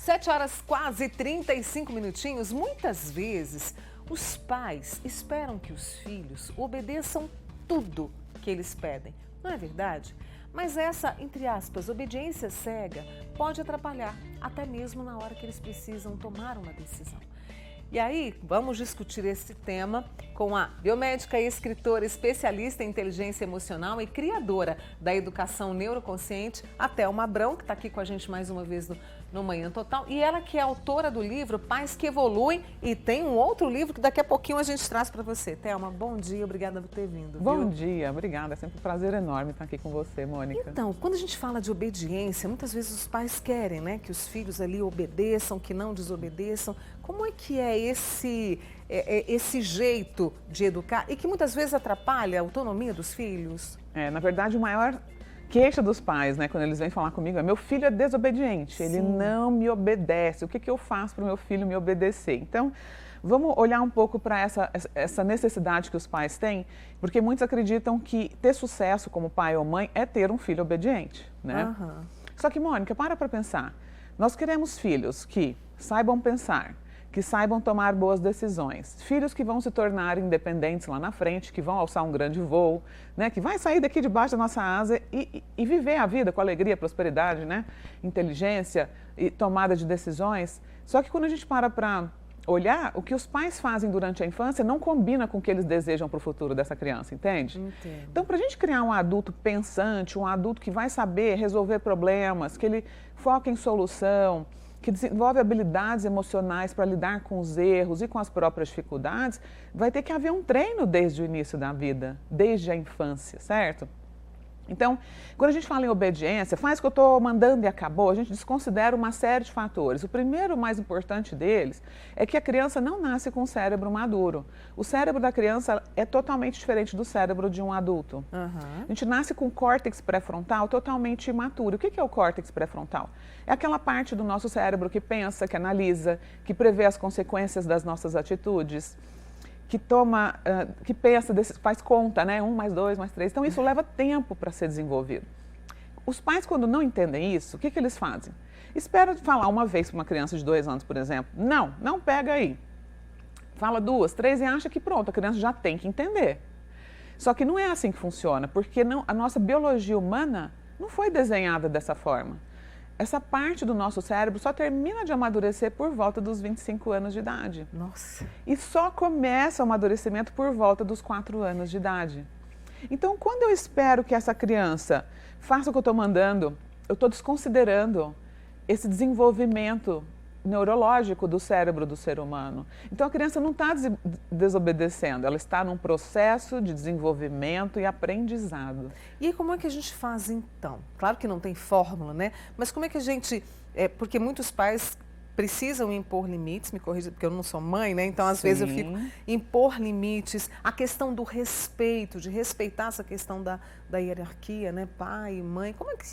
7 horas quase 35 minutinhos. Muitas vezes, os pais esperam que os filhos obedeçam tudo que eles pedem. Não é verdade? Mas essa, entre aspas, obediência cega pode atrapalhar, até mesmo na hora que eles precisam tomar uma decisão. E aí, vamos discutir esse tema com a biomédica e escritora, especialista em inteligência emocional e criadora da educação neuroconsciente, a Thelma Abrão, que está aqui com a gente mais uma vez no Manhã Total. E ela que é autora do livro Pais que Evoluem, e tem um outro livro que daqui a pouquinho a gente traz para você. Thelma, bom dia, obrigada por ter vindo. Bom dia, obrigada. É sempre um prazer enorme estar aqui com você, Mônica. Então, quando a gente fala de obediência, muitas vezes os pais querem, né, que os filhos ali obedeçam, que não desobedeçam. Como é que é esse jeito de educar e que muitas vezes atrapalha a autonomia dos filhos? Na verdade, o maior queixa dos pais, né, quando eles vêm falar comigo, é: meu filho é desobediente, ele não me obedece, o que eu faço para o meu filho me obedecer? Então, vamos olhar um pouco para essa necessidade que os pais têm, porque muitos acreditam que ter sucesso como pai ou mãe é ter um filho obediente, né? Uhum. Só que, Mônica, para pensar. Nós queremos filhos que saibam pensar, que saibam tomar boas decisões, filhos que vão se tornar independentes lá na frente, que vão alçar um grande voo, né? Que vai sair daqui debaixo da nossa asa e viver a vida com alegria, prosperidade, né? Inteligência e tomada de decisões. Só que quando a gente para olhar, o que os pais fazem durante a infância não combina com o que eles desejam para o futuro dessa criança, entende? Entendo. Então, para a gente criar um adulto pensante, um adulto que vai saber resolver problemas, que ele foca em solução, que desenvolve habilidades emocionais para lidar com os erros e com as próprias dificuldades, vai ter que haver um treino desde o início da vida, desde a infância, certo? Então, quando a gente fala em obediência, faz o que eu estou mandando e acabou, a gente desconsidera uma série de fatores. O primeiro, mais importante deles, é que a criança não nasce com um cérebro maduro. O cérebro da criança é totalmente diferente do cérebro de um adulto. Uhum. A gente nasce com o córtex pré-frontal totalmente imaturo. O que é o córtex pré-frontal? É aquela parte do nosso cérebro que pensa, que analisa, que prevê as consequências das nossas atitudes, que toma, que pensa, faz conta, né? 1 mais 2 mais 3. Então, isso leva tempo para ser desenvolvido. Os pais, quando não entendem isso, o que eles fazem? Espera falar uma vez para uma criança de 2 anos, por exemplo. Não pega aí. Fala 2, 3 e acha que pronto, a criança já tem que entender. Só que não é assim que funciona, porque a nossa biologia humana não foi desenhada dessa forma. Essa parte do nosso cérebro só termina de amadurecer por volta dos 25 anos de idade. Nossa. E só começa o amadurecimento por volta dos 4 anos de idade. Então, quando eu espero que essa criança faça o que eu estou mandando, eu estou desconsiderando esse desenvolvimento neurológico do cérebro do ser humano. Então, a criança não está desobedecendo, ela está num processo de desenvolvimento e aprendizado. E como é que a gente faz então? Claro que não tem fórmula, né? Mas como é que a gente... porque muitos pais precisam impor limites, me corrija porque eu não sou mãe, né? Então, às vezes eu fico impor limites, a questão do respeito, de respeitar essa questão da hierarquia, né? Pai, mãe, como é que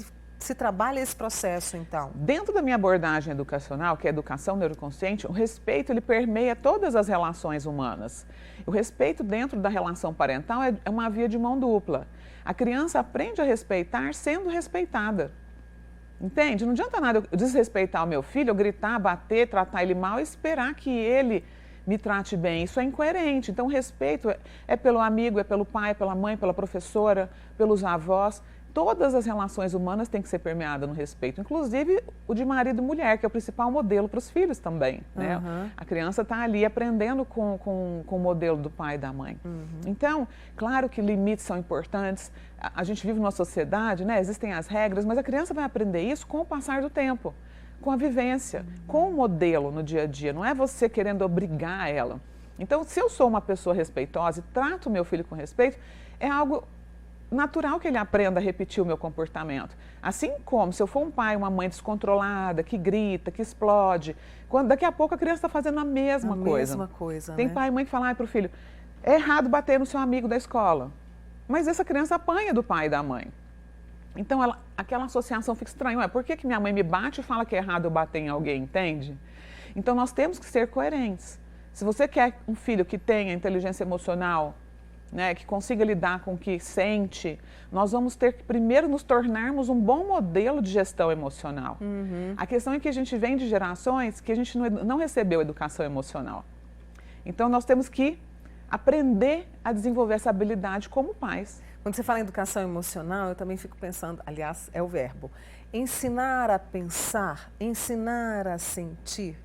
se trabalha esse processo, então? Dentro da minha abordagem educacional, que é a educação neuroconsciente, o respeito ele permeia todas as relações humanas. O respeito dentro da relação parental é uma via de mão dupla. A criança aprende a respeitar sendo respeitada. Entende? Não adianta nada eu desrespeitar o meu filho, eu gritar, bater, tratar ele mal e esperar que ele me trate bem. Isso é incoerente. Então, o respeito é pelo amigo, é pelo pai, pela mãe, pela professora, pelos avós. Todas as relações humanas têm que ser permeadas no respeito, inclusive o de marido e mulher, que é o principal modelo para os filhos também, né? Uhum. A criança está ali aprendendo com o modelo do pai e da mãe. Uhum. Então, claro que limites são importantes, a gente vive numa sociedade, né? Existem as regras, mas a criança vai aprender isso com o passar do tempo, com a vivência, com o modelo no dia a dia, não é você querendo obrigar ela. Então, se eu sou uma pessoa respeitosa e trato o meu filho com respeito, é algo natural que ele aprenda a repetir o meu comportamento. Assim como se eu for um pai, uma mãe descontrolada, que grita, que explode, daqui a pouco a criança está fazendo a mesma coisa. Mesma coisa, Tem né? pai e mãe que falam para o filho: é errado bater no seu amigo da escola. Mas essa criança apanha do pai e da mãe. Então, aquela associação fica estranha. Por que minha mãe me bate e fala que é errado eu bater em alguém, entende? Então, nós temos que ser coerentes. Se você quer um filho que tenha inteligência emocional né, que consiga lidar com o que sente, nós vamos ter que primeiro nos tornarmos um bom modelo de gestão emocional. A questão é que a gente vem de gerações que a gente não recebeu educação emocional. Então nós temos que aprender a desenvolver essa habilidade como pais. Quando você fala em educação emocional, eu também fico pensando, aliás, é o verbo, ensinar a pensar, ensinar a sentir.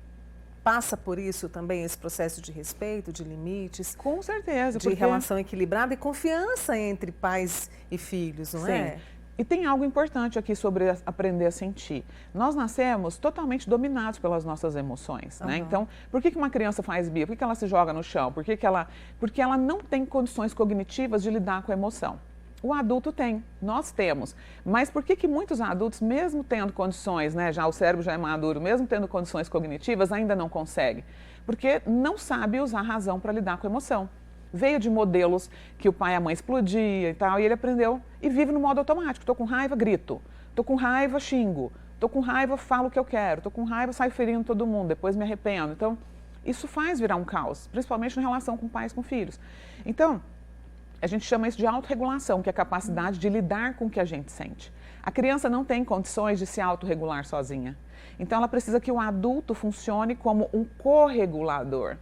Passa por isso também esse processo de respeito, de limites? Com certeza. De relação equilibrada e confiança entre pais e filhos, não é? E tem algo importante aqui sobre aprender a sentir. Nós nascemos totalmente dominados pelas nossas emoções, né? Então, por que uma criança faz birra? Por que ela se joga no chão? Porque ela não tem condições cognitivas de lidar com a emoção. O adulto tem, nós temos. Mas por que muitos adultos, mesmo tendo condições, né, já o cérebro já é maduro, mesmo tendo condições cognitivas, ainda não consegue? Porque não sabe usar a razão para lidar com a emoção. Veio de modelos que o pai e a mãe explodia e tal, e ele aprendeu e vive no modo automático. Estou com raiva, grito. Estou com raiva, xingo. Estou com raiva, falo o que eu quero. Estou com raiva, saio ferindo todo mundo, depois me arrependo. Então, isso faz virar um caos, principalmente na relação com pais com filhos. Então, a gente chama isso de autorregulação, que é a capacidade de lidar com o que a gente sente. A criança não tem condições de se autorregular sozinha. Então, ela precisa que o adulto funcione como um corregulador.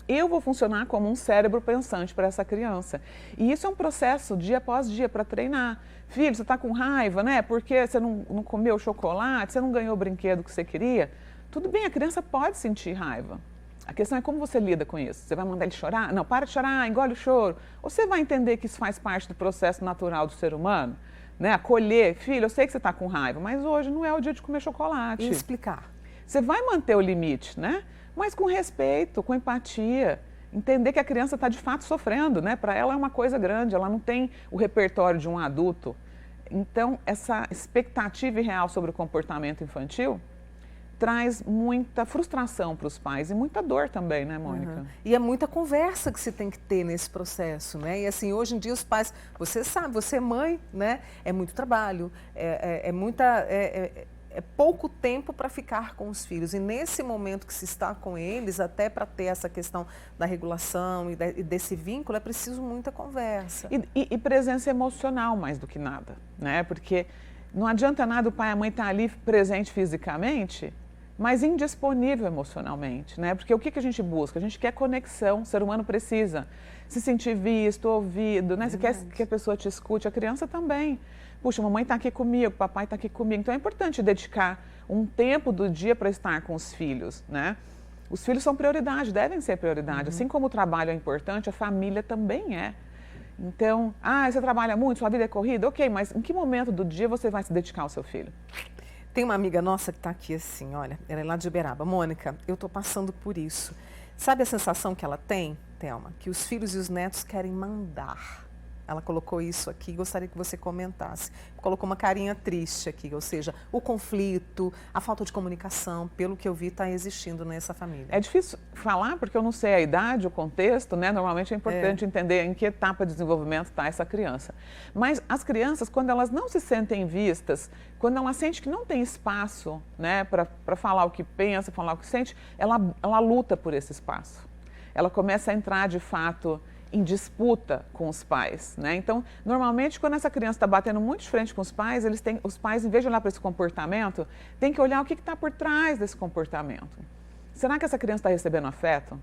Eu vou funcionar como um cérebro pensante para essa criança. E isso é um processo dia após dia para treinar. Filho, você está com raiva, né? Porque você não comeu chocolate, você não ganhou o brinquedo que você queria. Tudo bem, a criança pode sentir raiva. A questão é como você lida com isso. Você vai mandar ele chorar? Não, para de chorar, engole o choro. Ou você vai entender que isso faz parte do processo natural do ser humano? Né? Acolher, filho, eu sei que você está com raiva, mas hoje não é o dia de comer chocolate. E explicar. Você vai manter o limite, né? Mas com respeito, com empatia. Entender que a criança está de fato sofrendo, né? Para ela é uma coisa grande, ela não tem o repertório de um adulto. Então, essa expectativa irreal sobre o comportamento infantil traz muita frustração para os pais e muita dor também, né, Mônica? E é muita conversa que se tem que ter nesse processo, né? E assim, hoje em dia os pais, você sabe, você é mãe, né? É muito trabalho, é pouco tempo para ficar com os filhos. E nesse momento que se está com eles, até para ter essa questão da regulação e desse vínculo, é preciso muita conversa. E presença emocional mais do que nada, né? Porque não adianta nada o pai e a mãe estar ali presente fisicamente, mas indisponível emocionalmente, né? Porque o que a gente busca? A gente quer conexão, o ser humano precisa se sentir visto, ouvido, né? Você quer que a pessoa te escute, a criança também. Puxa, mamãe está aqui comigo, papai está aqui comigo. Então é importante dedicar um tempo do dia para estar com os filhos, né? Os filhos são prioridade, devem ser prioridade. Assim como o trabalho é importante, a família também é. Então, você trabalha muito, sua vida é corrida? Ok, mas em que momento do dia você vai se dedicar ao seu filho? Tem uma amiga nossa que está aqui assim, olha, ela é lá de Uberaba. Mônica, eu estou passando por isso. Sabe a sensação que ela tem, Thelma? Que os filhos e os netos querem mandar. Ela colocou isso aqui, gostaria que você comentasse. Colocou uma carinha triste aqui, ou seja, o conflito, a falta de comunicação, pelo que eu vi, está existindo nessa família. É difícil falar porque eu não sei a idade, o contexto, né? Normalmente é importante entender em que etapa de desenvolvimento está essa criança. Mas as crianças, quando elas não se sentem vistas, quando ela sente que não tem espaço, né, para falar o que pensa, falar o que sente, ela luta por esse espaço. Ela começa a entrar, de fato, em disputa com os pais, né? Então, normalmente, quando essa criança está batendo muito de frente com os pais, os pais, em vez de olhar para esse comportamento, têm que olhar o que está por trás desse comportamento. Será que essa criança está recebendo afeto?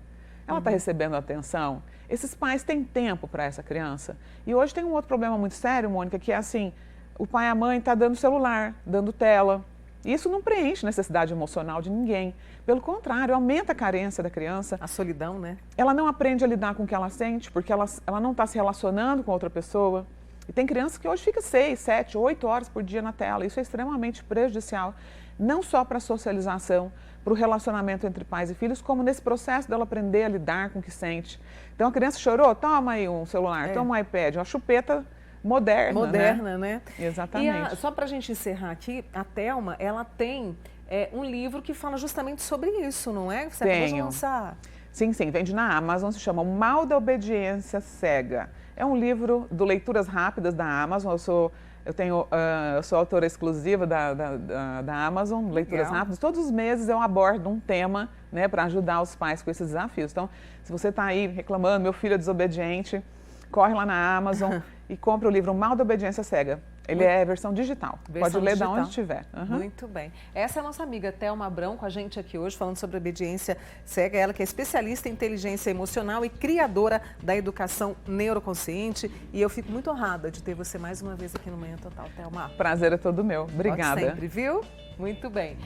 Ela está recebendo atenção? Esses pais têm tempo para essa criança? E hoje tem um outro problema muito sério, Mônica, que é assim, o pai e a mãe estão dando celular, dando tela. Isso não preenche necessidade emocional de ninguém. Pelo contrário, aumenta a carência da criança. A solidão, né? Ela não aprende a lidar com o que ela sente, porque ela não está se relacionando com outra pessoa. E tem crianças que hoje ficam 6, 7, 8 horas por dia na tela. Isso é extremamente prejudicial, não só para a socialização, para o relacionamento entre pais e filhos, como nesse processo dela aprender a lidar com o que sente. Então, a criança chorou, toma aí um celular, toma um iPad, uma chupeta moderna, né? Exatamente. E só para a gente encerrar aqui, a Thelma, ela tem um livro que fala justamente sobre isso, não é? Você acabou de lançar. Sim, vende na Amazon, se chama O Mal da Obediência Cega. É um livro do Leituras Rápidas da Amazon, eu sou autora exclusiva da Amazon, Leituras Rápidas. Todos os meses eu abordo um tema, né, para ajudar os pais com esses desafios. Então, se você está aí reclamando, meu filho é desobediente, corre lá na Amazon e compra o livro Mal da Obediência Cega. Ele é versão digital. Pode ler de onde estiver. Muito bem. Essa é a nossa amiga Thelma Abrão com a gente aqui hoje falando sobre obediência cega. Ela que é especialista em inteligência emocional e criadora da educação neuroconsciente. E eu fico muito honrada de ter você mais uma vez aqui no Manhã Total, Thelma. Prazer é todo meu. Obrigada. Pode sempre, viu? Muito bem.